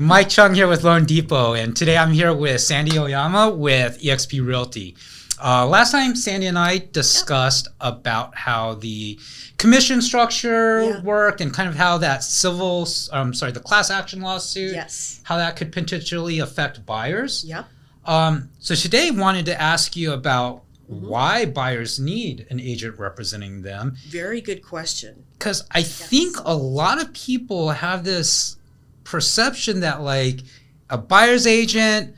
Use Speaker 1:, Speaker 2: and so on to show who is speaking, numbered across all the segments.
Speaker 1: Mike Chung here with Loan Depot, and today I'm here with Sandy Ohyama with eXp Realty. Last time, Sandy and I discussed about how the commission structure worked and kind of how that the class action lawsuit, how that could potentially affect buyers. So today, wanted to ask you about why buyers need an agent representing them.
Speaker 2: Very good question.
Speaker 1: Because I think a lot of people have this perception that like a buyer's agent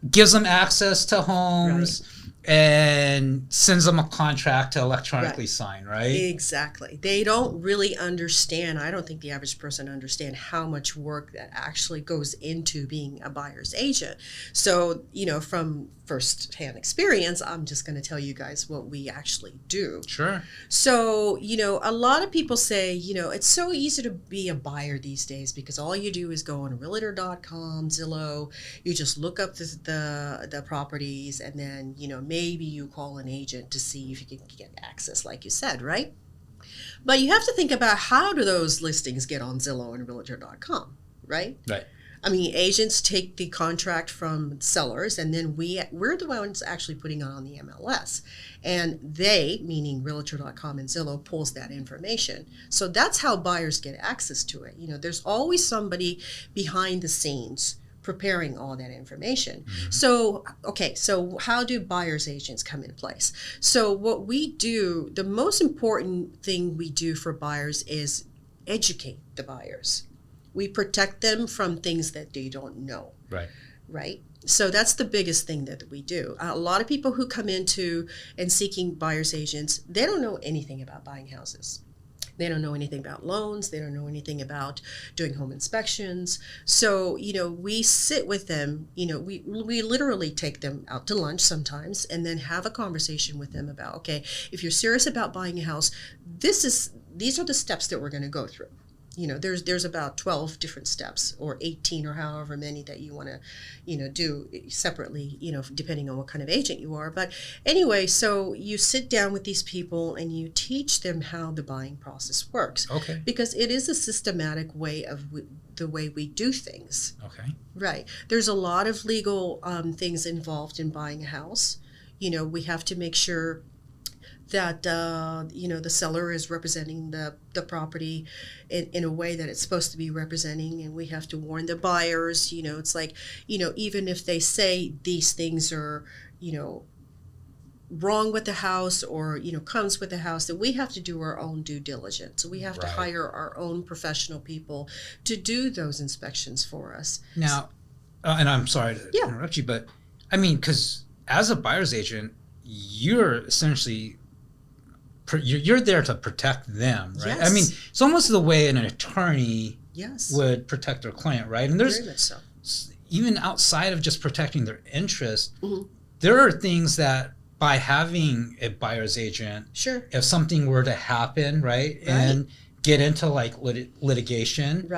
Speaker 1: gives them access to homes and sends them a contract to electronically sign, right?
Speaker 2: Exactly. They don't really understand. I don't think the average person understands how much work that actually goes into being a buyer's agent. So, from first-hand experience, I'm just going to tell you guys what we actually do.
Speaker 1: Sure.
Speaker 2: So, a lot of people say, it's so easy to be a buyer these days because all you do is go on Realtor.com, Zillow, you just look up the properties, and then, maybe you call an agent to see if you can get access, like you said, right? But you have to think about how do those listings get on Zillow and Realtor.com, right?
Speaker 1: Right.
Speaker 2: I mean, agents take the contract from sellers, and then we're the ones actually putting it on the MLS. And they, meaning Realtor.com and Zillow, pulls that information. So that's how buyers get access to it. There's always somebody behind the scenes preparing all that information. So how do buyer's agents come in place? So what we do, the most important thing we do for buyers is educate the buyers. We protect them from things that they don't know. Right? So that's the biggest thing that we do. A lot of people who come into and seeking buyer's agents, they don't know anything about buying houses. They don't know anything about loans. They don't know anything about doing home inspections. So, we sit with them, we literally take them out to lunch sometimes and then have a conversation with them about, okay, if you're serious about buying a house, these are the steps that we're going to go through. There's about 12 different steps, or 18, or however many that you want to, do separately, depending on what kind of agent you are. But anyway, so you sit down with these people and you teach them how the buying process works.
Speaker 1: Okay.
Speaker 2: Because it is a systematic way of the way we do things.
Speaker 1: Okay.
Speaker 2: Right. There's a lot of legal things involved in buying a house. We have to make sure that the seller is representing the property in a way that it's supposed to be representing, and we have to warn the buyers. It's like, even if they say these things are wrong with the house or comes with the house, that we have to do our own due diligence. So we have to hire our own professional people to do those inspections for us.
Speaker 1: Now, and I'm sorry to interrupt you, but I mean, because as a buyer's agent, you're essentially you're there to protect them, right?
Speaker 2: Yes.
Speaker 1: I mean, it's almost the way an attorney would protect their client, right? And there's
Speaker 2: very much so.
Speaker 1: Even outside of just protecting their interest, there are things that by having a buyer's agent, if something were to happen, right, and get into like litigation,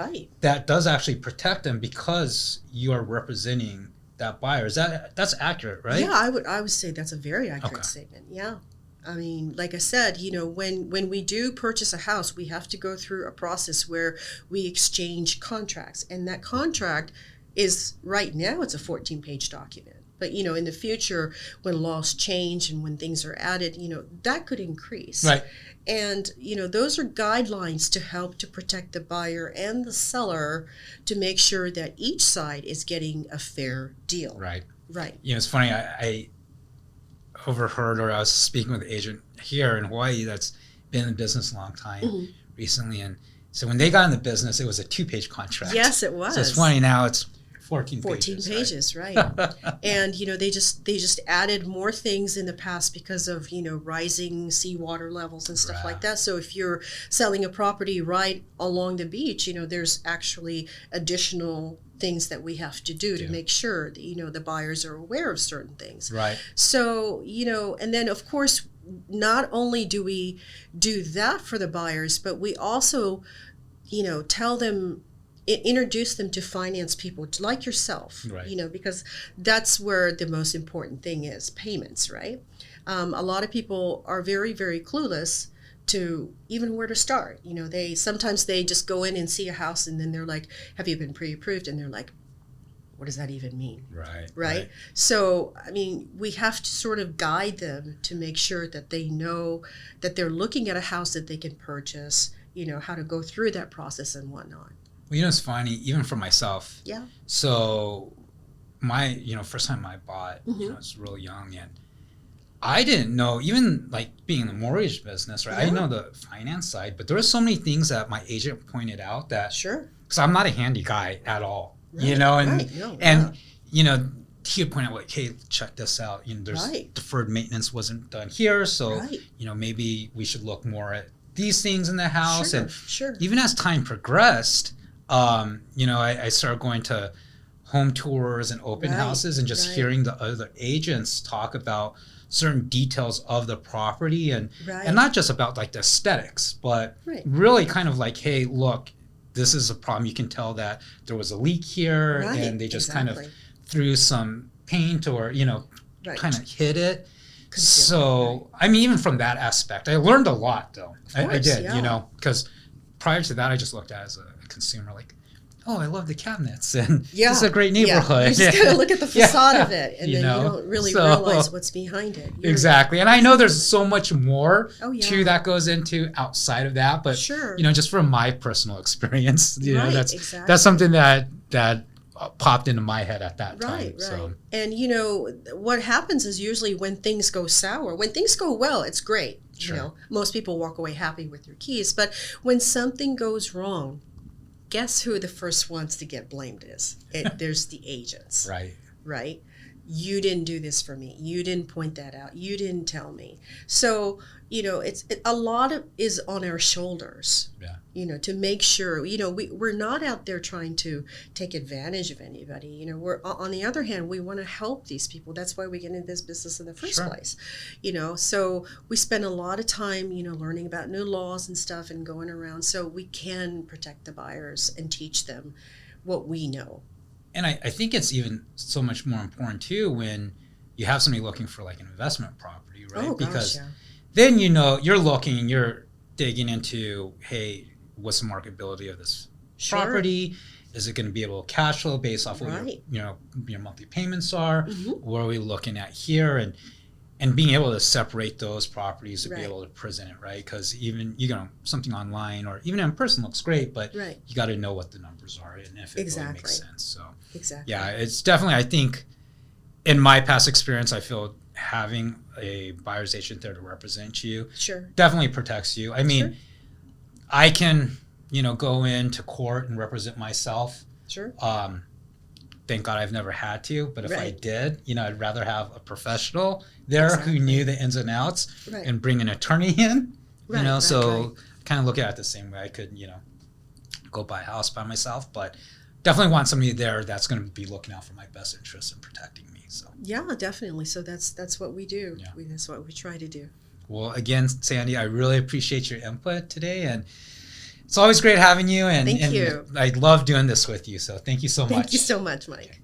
Speaker 1: that does actually protect them because you are representing that buyer. That's accurate, right?
Speaker 2: Yeah, I would say that's a very accurate statement. Yeah. I mean, like I said, when we do purchase a house, we have to go through a process where we exchange contracts. And that contract is, right now, it's a 14-page document. But, in the future, when laws change and when things are added, that could increase.
Speaker 1: Right.
Speaker 2: And, those are guidelines to help to protect the buyer and the seller to make sure that each side is getting a fair deal.
Speaker 1: Right.
Speaker 2: Right.
Speaker 1: It's funny, I overheard, or I was speaking with an agent here in Hawaii that's been in business a long time recently, and so when they got in the business, it was a 2-page contract.
Speaker 2: Yes, it was.
Speaker 1: So it's funny, now it's 14
Speaker 2: pages, right? And they just added more things in the past because of rising seawater levels and stuff like that. So if you're selling a property right along the beach, there's actually additional things that we have to do to make sure that the buyers are aware of certain things.
Speaker 1: Right.
Speaker 2: So and then of course, not only do we do that for the buyers, but we also tell them, introduce them to finance people like yourself, because that's where the most important thing is, payments, right? A lot of people are very, very clueless to even where to start. You know, sometimes they just go in and see a house and then they're like, have you been pre-approved? And they're like, what does that even mean? Right. So, I mean, we have to sort of guide them to make sure that they know that they're looking at a house that they can purchase, you know, how to go through that process and whatnot.
Speaker 1: Well, you know, it's funny, even for myself.
Speaker 2: Yeah.
Speaker 1: So my, you know, first time I bought, you know, I was real young, and I didn't know, even like being in the mortgage business, right? I know the finance side, but there were so many things that my agent pointed out that, because I'm not a handy guy at all, you know, and you know, he would point out like, hey, check this out. You know, there's deferred maintenance wasn't done here, so you know, maybe we should look more at these things in the house. And even as time progressed, you know, I started going to home tours and open houses and just hearing the other agents talk about certain details of the property and not just about like the aesthetics, but really kind of like, hey, look, this is a problem. You can tell that there was a leak here and they just kind of threw some paint or, you know, kind of hid it. So, I mean, even from that aspect, I learned a lot though. I did, you know, because prior to that, I just looked at it as a consumer like, oh, I love the cabinets and this is a great neighborhood.
Speaker 2: You just gotta look at the facade of it and then you don't really realize what's behind it.
Speaker 1: Exactly. And I know there's so much more too that goes into outside of that, but you know, just from my personal experience, you know, that's something that popped into my head at that time. So.
Speaker 2: And you know, what happens is usually when things go sour, when things go well, it's great. You know, most people walk away happy with their keys, but when something goes wrong, guess who the first ones to get blamed is? There's the agents. Right? You didn't do this for me. You didn't point that out. You didn't tell me. So, you know, a lot of is on our shoulders. You know, to make sure, you know, we're not out there trying to take advantage of anybody. You know, we're on the other hand, we want to help these people. That's why we get into this business in the first place. You know, so we spend a lot of time, you know, learning about new laws and stuff and going around so we can protect the buyers and teach them what we know.
Speaker 1: And I think it's even so much more important too when you have somebody looking for like an investment property, right? Because then, you know, you're looking, you're digging into, hey, what's the marketability of this property? Is it going to be able to cash flow based off what your monthly payments are? What are we looking at here? And being able to separate those properties to be able to present it, right? Because even, you know, something online or even in person looks great, but you got to know what the numbers are and if it really makes sense. So yeah, it's definitely, I think in my past experience, I feel having a buyer's agent there to represent you definitely protects you. I mean, I can, you know, go into court and represent myself. Thank God I've never had to, but if I did, you know, I'd rather have a professional there who knew the ins and outs and bring an attorney in, you know, so kind of look at it the same way. I could, you know, go buy a house by myself, but definitely want somebody there that's going to be looking out for my best interests and protecting me. So
Speaker 2: yeah, definitely. So that's what we do. That's what we try to do.
Speaker 1: Well, again, Sandy, I really appreciate your input today, and it's always great having you. And,
Speaker 2: thank you.
Speaker 1: I love doing this with you. So thank you so much.
Speaker 2: Thank you so much, Mike.